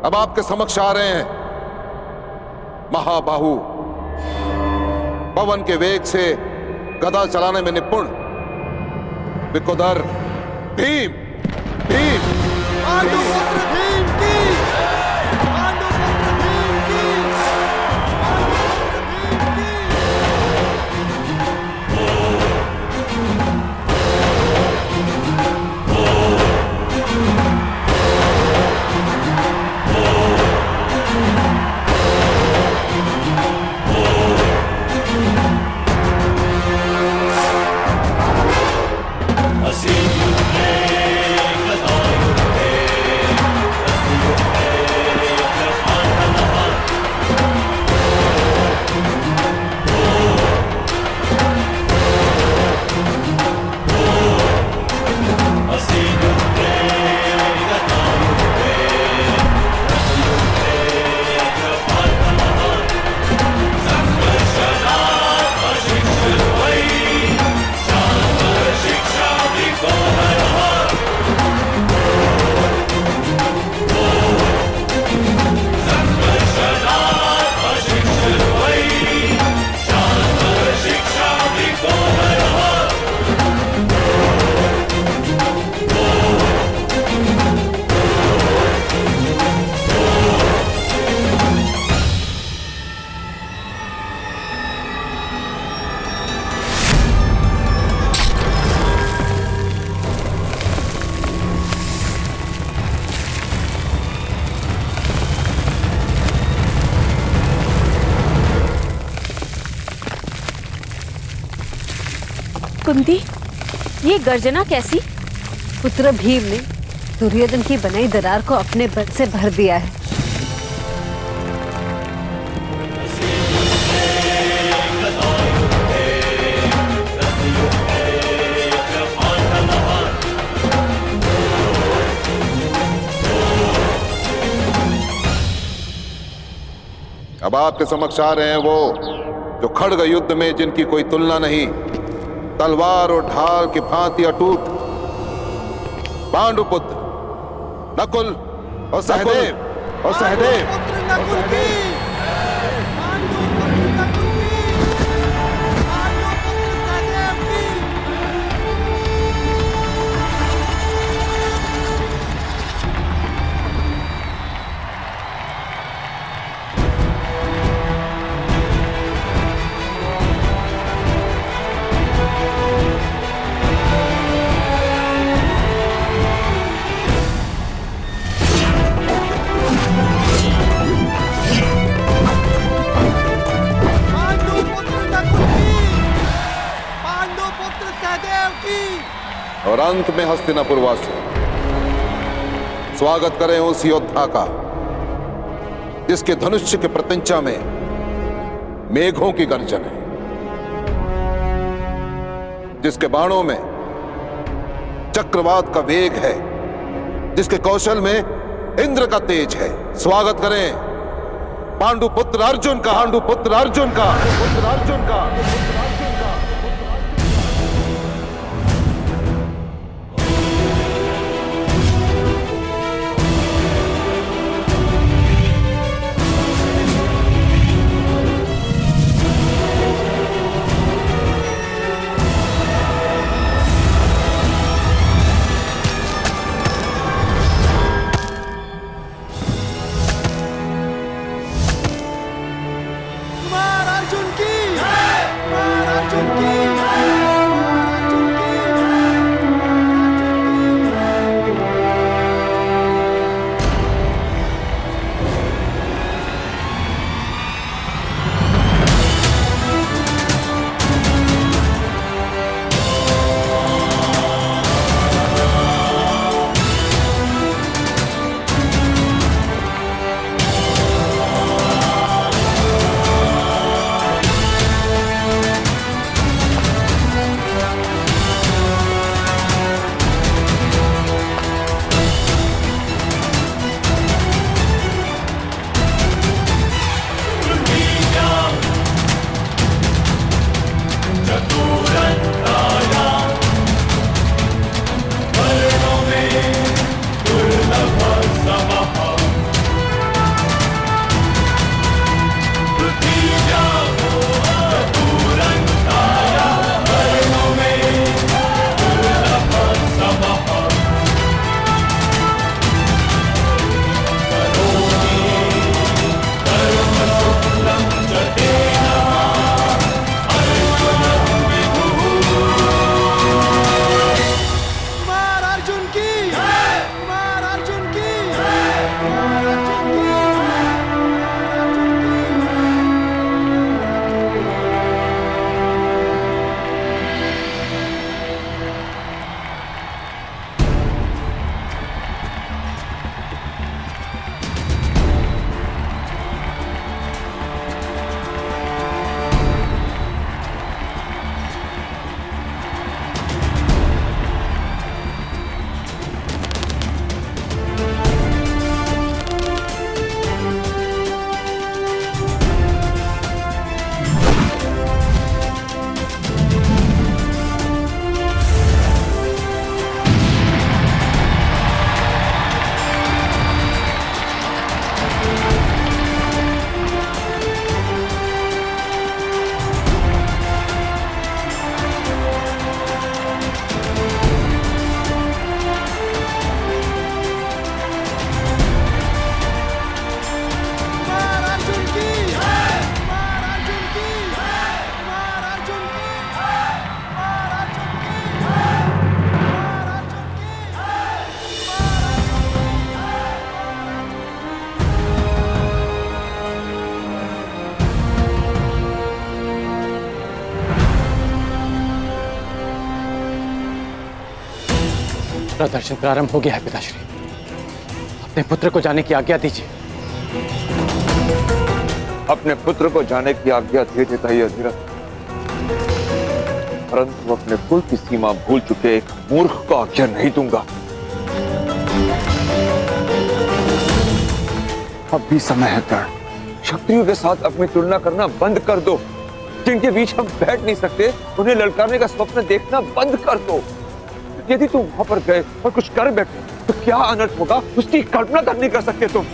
अब आपके समक्ष आ रहे हैं महाबाहु, पवन के वेग से गदा चलाने में निपुण विकोदर भीम। भीम कुंती, ये गर्जना कैसी? पुत्र भीम ने दुर्योधन की बनाई दरार को अपने बल से भर दिया है। अब आपके समक्ष आ रहे हैं वो जो खड़ग युद्ध में जिनकी कोई तुलना नहीं, तलवार और ढाल की भांति अटूट पांडुपुत्र नकुल और सहदेव और अंत में हस्तिनापुर वासी स्वागत करें उस योद्धा का जिसके धनुष्य के प्रत्यंचा में मेघों की गर्जन है, जिसके बाणों में चक्रवात का वेग है, जिसके कौशल में इंद्र का तेज है। स्वागत करें पांडुपुत्र अर्जुन का, पांडुपुत्र अर्जुन का, पुत्र अर्जुन का। प्रदर्शन प्रारंभ हो गया है पिताश्री। अपने पुत्र को जाने की आज्ञा दीजिए। अपने पुत्र को जाने की आज्ञा दे देता ही अधिरथ, परंतु अपने कुल की सीमा भूल चुके एक मूर्ख को आज्ञा नहीं दूंगा। अब भी समय है कर्ण, क्षत्रियों के साथ अपनी तुलना करना बंद कर दो। जिनके बीच हम बैठ नहीं सकते उन्हें ललकारने का स्वप्न देखना बंद कर दो। यदि तुम वहां पर गए और कुछ कर बैठे तो क्या अनर्थ होगा उसकी कल्पना तक नहीं कर सकते तुम।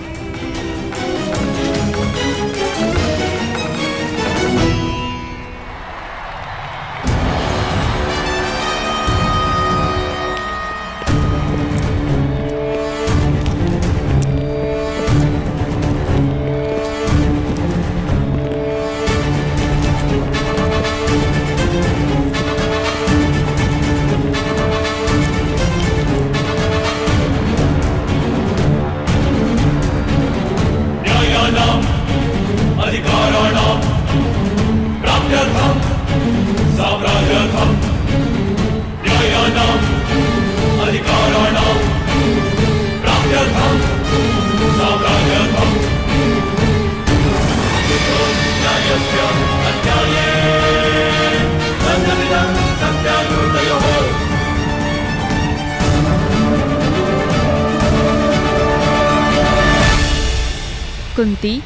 कुंती,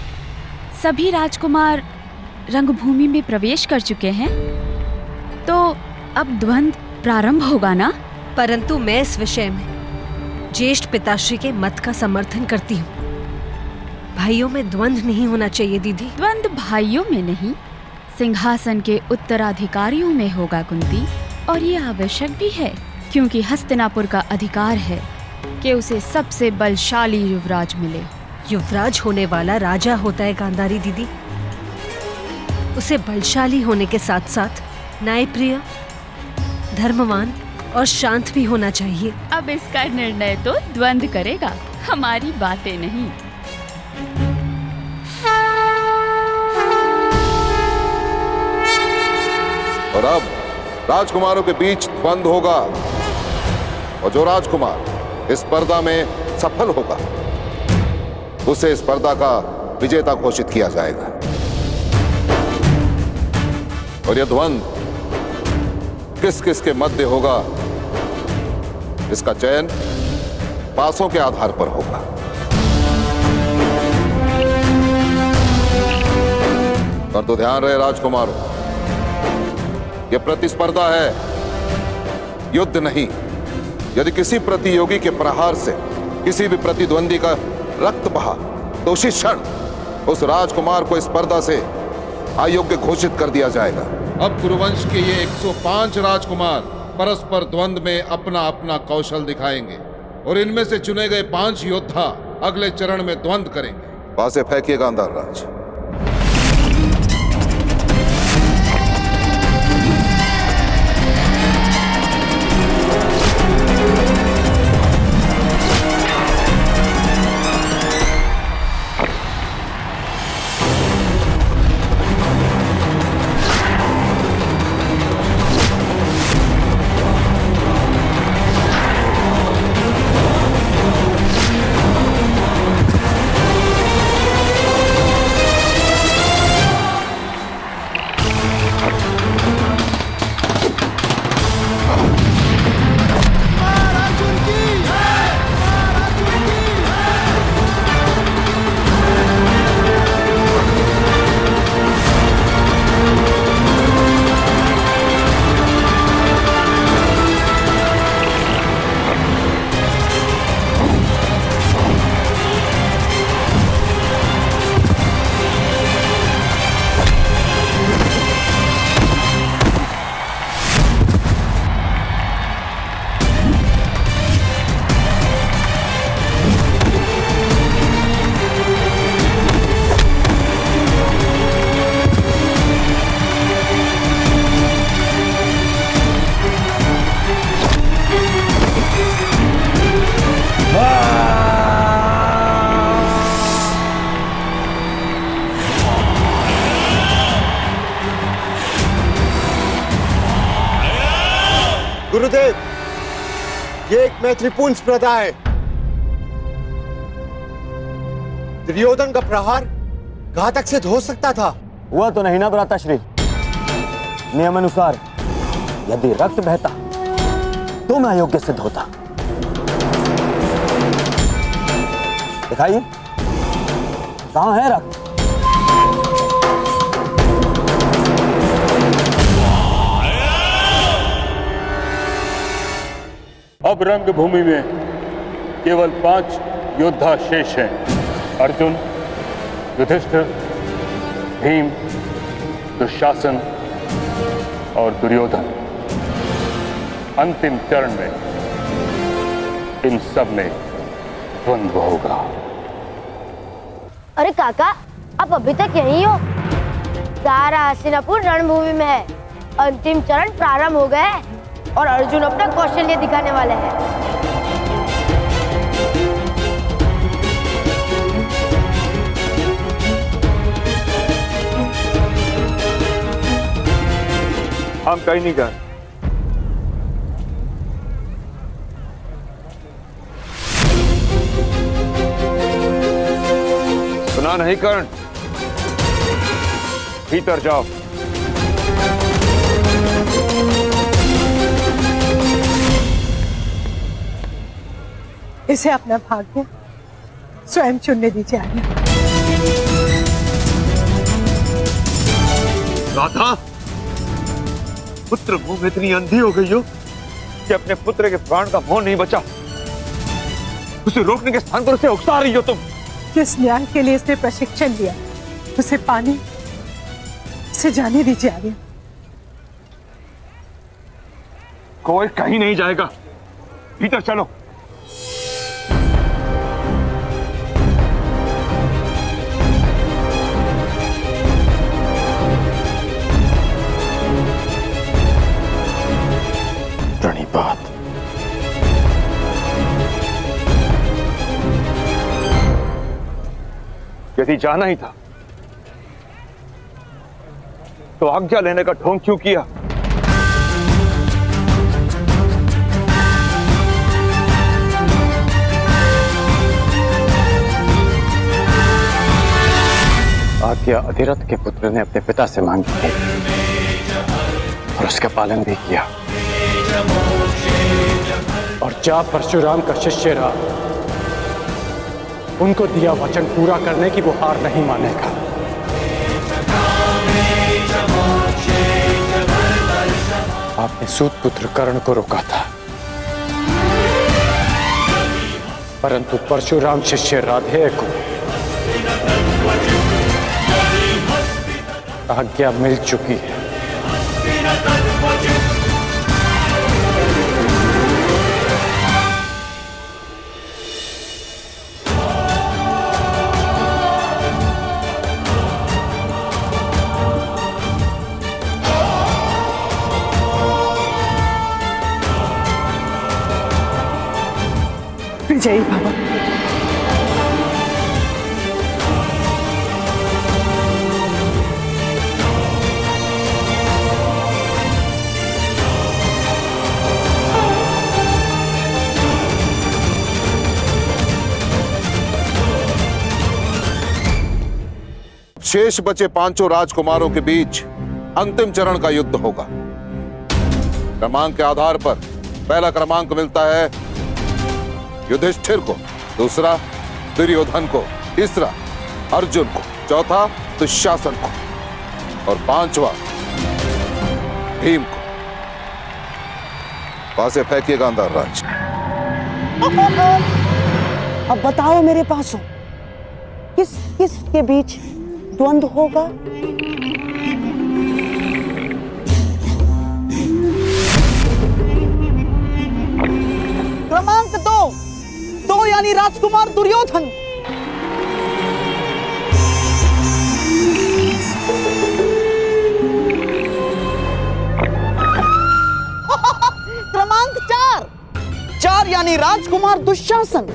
सभी राजकुमार रंगभूमि में प्रवेश कर चुके हैं, तो अब द्वंद्व प्रारंभ होगा ना? परंतु मैं इस विषय में ज्येष्ठ पिताश्री के मत का समर्थन करती हूँ। भाइयों में द्वंद्व नहीं होना चाहिए दीदी। द्वंद्व भाइयों में नहीं, सिंहासन के उत्तराधिकारियों में होगा कुंती। और ये आवश्यक भी है, क्योंकि हस्तिनापुर का अधिकार है कि उसे सबसे बलशाली युवराज मिले। युवराज होने वाला राजा होता है गांधारी दीदी। उसे बलशाली होने के साथ साथ न्यायप्रिय, धर्मवान और शांत भी होना चाहिए। अब इसका निर्णय तो द्वंद्व करेगा, हमारी बातें नहीं। और अब राजकुमारों के बीच द्वंद्व होगा, और जो राजकुमार इस स्पर्धा में सफल होगा उसे इस स्पर्धा का विजेता घोषित किया जाएगा। और यह द्वंद्व किस किस के मध्य होगा, इसका चयन पासों के आधार पर होगा। पर तो ध्यान रहे राजकुमारों, यह प्रतिस्पर्धा है, युद्ध नहीं। यदि किसी प्रतियोगी के प्रहार से किसी भी प्रतिद्वंदी का रक्त बहा तो उसी क्षण उस राजकुमार को स्पर्धा से अयोग्य घोषित कर दिया जाएगा। अब कुरुवंश के ये 105 राजकुमार परस्पर द्वंद्व में अपना अपना कौशल दिखाएंगे, और इनमें से चुने गए 5 योद्धा अगले चरण में द्वंद्व करेंगे। पासे फेंकिए गांधार राज। गुरुदेव, ये एक मैत्रीपूर्ण स्पर्धा है। दुर्योधन का प्रहार घातक सिद्ध हो सकता था। हुआ तो नहीं ना भ्राताश्री। नियम अनुसार यदि रक्त बहता तो मैं अयोग्य सिद्ध होता। दिखाइए कहां है रक्त? अब रंगभूमि में केवल 5 योद्धा शेष हैं। अर्जुन, युधिष्ठिर, भीम, दुशासन और दुर्योधन। अंतिम चरण में इन सब में द्वंद्व होगा। अरे काका, आप अभी तक यहीं हो? सारा हस्तिनापुर रणभूमि में है। अंतिम चरण प्रारंभ हो गए और अर्जुन अपना कौशल्य दिखाने वाले हैं। हम कहीं नहीं गए। सुना नहीं कर्ण? भीतर जाओ। इसे अपना भाग्य स्वयं चुनने दीजिए आर्य। राधा, पुत्र मुंह में इतनी अंधी हो गई हो कि अपने पुत्र के प्राण का मोह नहीं बचा। उसे रोकने के स्थान पर उसे उकसा रही हो तुम। जिस न्याय के लिए इसने प्रशिक्षण लिया उसे पाने से जाने दीजिए आर्य। कोई कहीं नहीं जाएगा। भीतर चलो। प्रणिपात, यदि जाना ही था तो आज्ञा लेने का ढोंग क्यों किया? आज्ञा अधिरथ के पुत्र ने अपने पिता से मांगी थी और उसका पालन भी किया। और जा परशुराम का शिष्य रहा, उनको दिया वचन पूरा करने की वो हार नहीं मानेगा। आपने सूत पुत्र कर्ण को रोका था, परंतु परशुराम शिष्य राधेय को आज्ञा मिल चुकी है। विजयी भव। शेष बचे 5 राजकुमारों के बीच अंतिम चरण का युद्ध होगा। क्रमांक के आधार पर पहला क्रमांक मिलता है युधिष्ठिर को, दूसरा दुर्योधन को, तीसरा अर्जुन को, चौथा दुशासन को और 5वां भीम को। पासे फेंकिए गांधार राज। अब बताओ मेरे पासों, किस किस के बीच द्वंद्व होगा? क्रमांक 2 यानी राजकुमार दुर्योधन। क्रमांक 4 यानी राजकुमार दुशासन।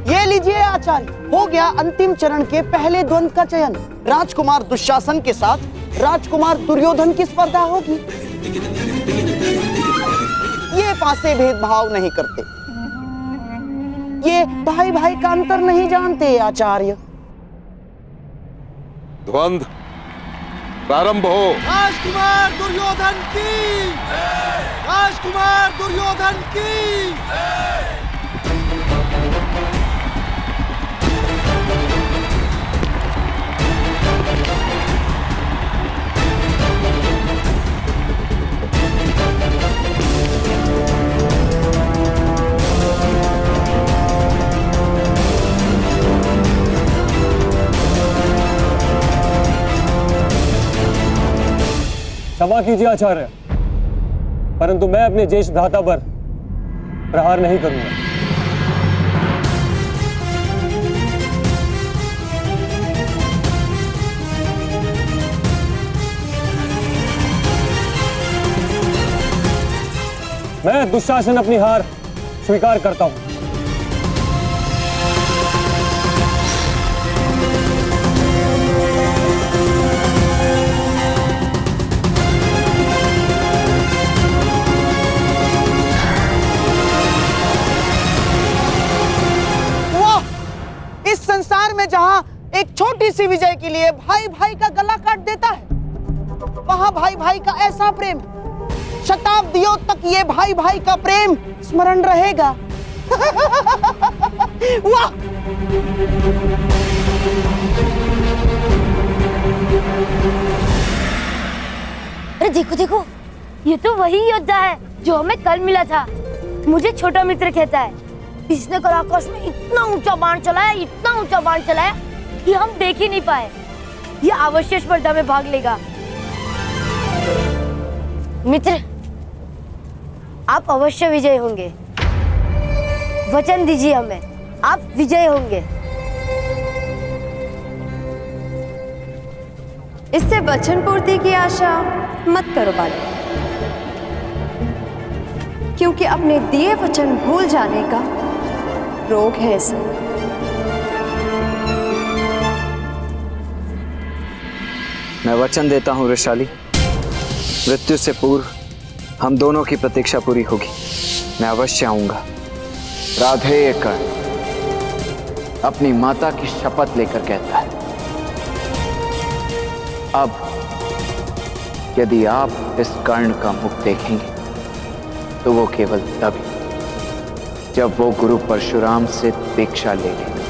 ये लीजिए आचार्य, हो गया अंतिम चरण के पहले द्वंद्व का चयन। राजकुमार दुशासन के साथ राजकुमार दुर्योधन की स्पर्धा होगी। ये पासे भेदभाव नहीं करते, ये भाई भाई का अंतर नहीं जानते आचार्य। द्वंद्व प्रारंभ हो। राजकुमार दुर्योधन की, राजकुमार दुर्योधन की। क्षमा कीजिए आचार्य, परंतु मैं अपने ज्येष्ठ भ्राता पर प्रहार नहीं करूंगा। मैं दुशासन अपनी हार स्वीकार करता हूं। संसार में जहां एक छोटी सी विजय के लिए भाई भाई का गला काट देता है, वहां भाई भाई का ऐसा प्रेम, शताब्दियों तक ये भाई भाई का प्रेम स्मरण रहेगा। वाह! अरे देखो देखो, ये तो वही योद्धा है जो हमें कल मिला था। मुझे छोटा मित्र कहता है। इसने कल आकाश में इतना ऊंचा बाण चलाया, इतना ऊंचा बाण चलाया कि हम देख ही नहीं पाए। ये अवश्य स्पर्धा में भाग लेगा। मित्र, आप अवश्य विजय होंगे। वचन दीजिए हमें, आप विजय होंगे। इससे वचन पूर्ति की आशा मत करो बालक, क्योंकि अपने दिए वचन भूल जाने का रोग है इसे। मैं वचन देता हूं वृषाली, मृत्यु से पूर्व हम दोनों की प्रतीक्षा पूरी होगी। मैं अवश्य आऊंगा। राधेय कर्ण अपनी माता की शपथ लेकर कहता है। अब यदि आप इस कर्ण का मुख देखेंगे तो वो केवल तभी जब वो गुरु परशुराम से दीक्षा ले लेगा।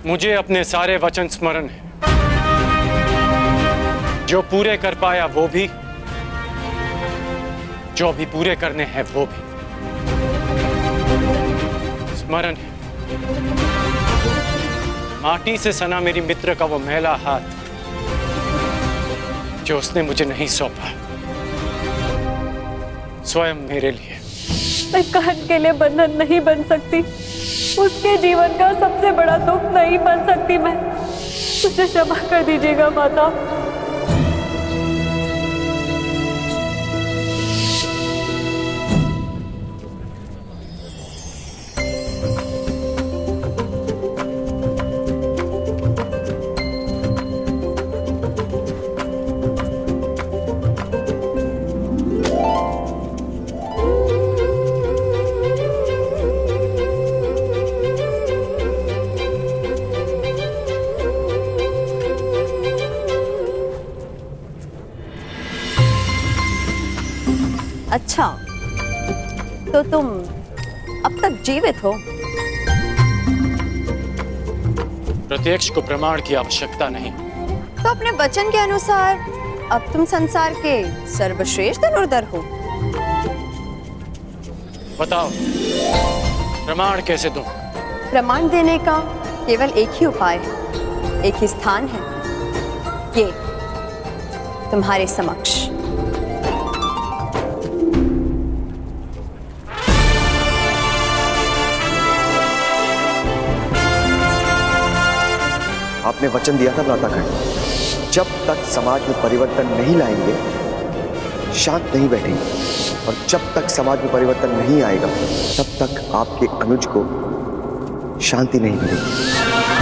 मुझे अपने सारे वचन स्मरण है, जो पूरे कर पाया वो भी, जो भी पूरे करने हैं वो भी स्मरण है। माटी से सना मेरी मित्र का वो मैला हाथ जो उसने मुझे नहीं सौंपा, स्वयं मेरे लिए। मैं कर्ण के लिए बंधन नहीं बन सकती, उसके जीवन का सबसे बड़ा दुख नहीं बन सकती मैं। मुझे क्षमा कर दीजिएगा माता। अच्छा, तो तुम अब तक जीवित हो? प्रत्यक्ष को प्रमाण की आवश्यकता नहीं। तो अपने वचन के अनुसार अब तुम संसार के सर्वश्रेष्ठ धनुर्धर हो। बताओ, प्रमाण कैसे दूं? प्रमाण देने का केवल एक ही उपाय है, एक ही स्थान है, ये तुम्हारे समक्ष। आपने वचन दिया था भ्रातागण, जब तक समाज में परिवर्तन नहीं लाएंगे शांत नहीं बैठेंगे और जब तक समाज में परिवर्तन नहीं आएगा तब तक आपके अनुज को शांति नहीं मिलेगी।